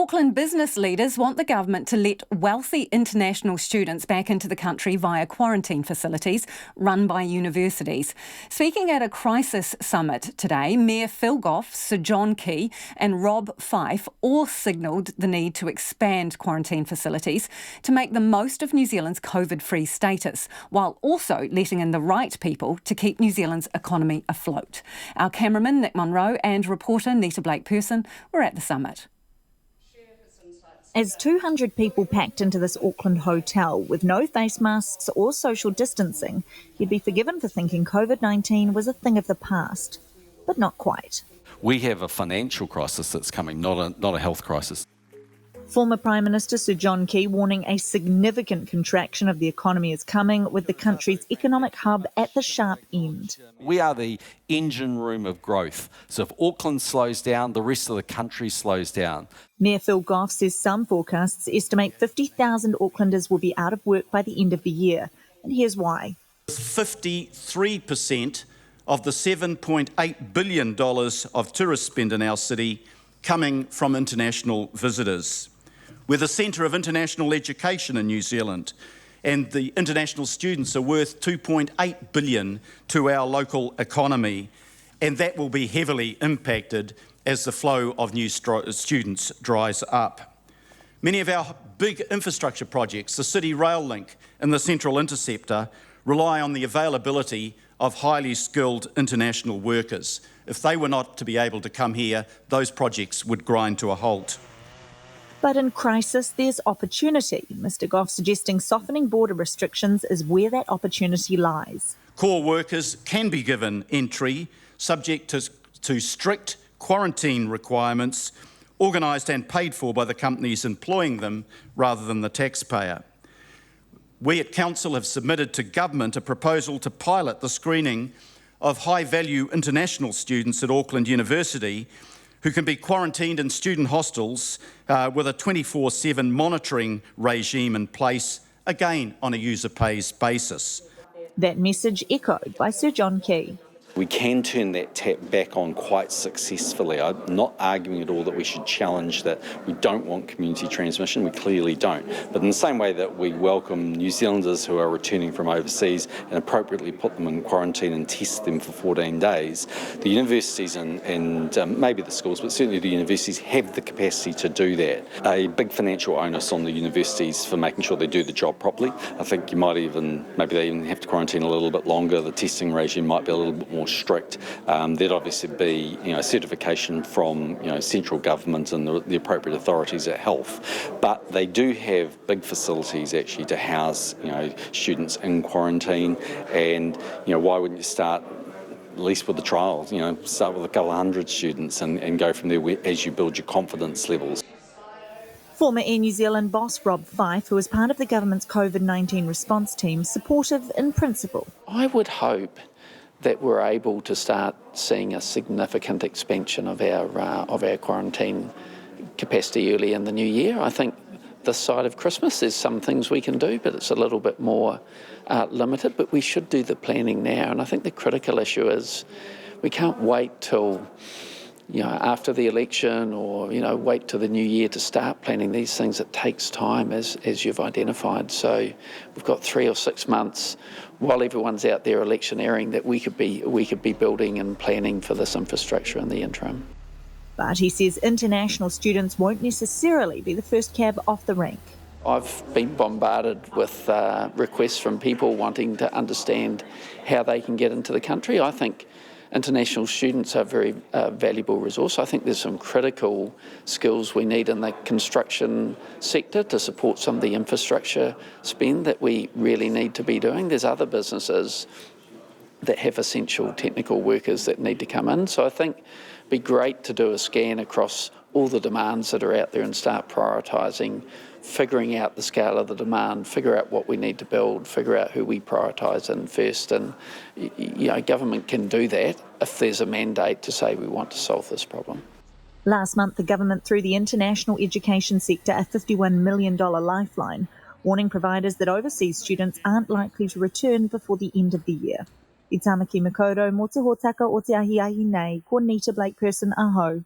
Auckland business leaders want the government to let wealthy international students back into the country via quarantine facilities run by universities. Speaking at a crisis summit today, Mayor Phil Goff, Sir John Key and Rob Fyfe all signalled the need to expand quarantine facilities to make the most of New Zealand's COVID-free status, while also letting in the right people to keep New Zealand's economy afloat. Our cameraman, Nick Monro, and reporter Nita Blake-Persen were at the summit. As 200 people packed into this Auckland hotel with no face masks or social distancing, you'd be forgiven for thinking COVID-19 was a thing of the past. But not quite. We have a financial crisis that's coming, not a health crisis. Former Prime Minister Sir John Key warning a significant contraction of the economy is coming, with the country's economic hub at the sharp end. We are the engine room of growth. So if Auckland slows down, the rest of the country slows down. Mayor Phil Goff says some forecasts estimate 50,000 Aucklanders will be out of work by the end of the year. And here's why. 53% of the $7.8 billion of tourist spend in our city coming from international visitors. We're the centre of international education in New Zealand, and the international students are worth $2.8 billion to our local economy, and that will be heavily impacted as the flow of new students dries up. Many of our big infrastructure projects, the City Rail Link and the Central Interceptor, rely on the availability of highly skilled international workers. If they were not to be able to come here, those projects would grind to a halt. But in crisis, there's opportunity. Mr Goff suggesting softening border restrictions is where that opportunity lies. Core workers can be given entry, subject to strict quarantine requirements, organised and paid for by the companies employing them rather than the taxpayer. We at Council have submitted to Government a proposal to pilot the screening of high-value international students at Auckland University who can be quarantined in student hostels with a 24/7 monitoring regime in place, again on a user-pays basis. That message echoed by Sir John Key. We can turn that tap back on quite successfully. I'm not arguing at all that we should challenge that we don't want community transmission. We clearly don't. But in the same way that we welcome New Zealanders who are returning from overseas and appropriately put them in quarantine and test them for 14 days, the universities and maybe the schools, but certainly the universities have the capacity to do that. A big financial onus on the universities for making sure they do the job properly. I think maybe they even have to quarantine a little bit longer. The testing regime might be a little bit more strict. There'd obviously be, certification from, central government and the appropriate authorities at health. But they do have big facilities actually to house, students in quarantine. And, why wouldn't you start at least with the trial? Start with a couple of hundred students and go from there as you build your confidence levels. Former Air New Zealand boss Rob Fyfe, who is part of the government's COVID-19 response team, supportive in principle. I would hope that we're able to start seeing a significant expansion of our quarantine capacity early in the new year. I think this side of Christmas there's some things we can do, but it's a little bit more limited. But we should do the planning now, and I think the critical issue is we can't wait till after the election or wait till the new year to start planning these things. It takes time, as you've identified. So we've got 3 or 6 months while everyone's out there electioneering that we could be building and planning for this infrastructure in the interim. But he says international students won't necessarily be the first cab off the rank. I've been bombarded with requests from people wanting to understand how they can get into the country. I think international students are a very valuable resource. I think there's some critical skills we need in the construction sector to support some of the infrastructure spend that we really need to be doing. There's other businesses that have essential technical workers that need to come in. So I think it'd be great to do a scan across all the demands that are out there and start prioritising, figuring out the scale of the demand, figure out what we need to build, figure out who we prioritise in first. And government can do that if there's a mandate to say we want to solve this problem. Last month, the government threw the international education sector a $51 million lifeline, warning providers that overseas students aren't likely to return before the end of the year. I tamaki makaurau, mō te hōtaka o te ahi nei, ko Nita Blake-Persen aho.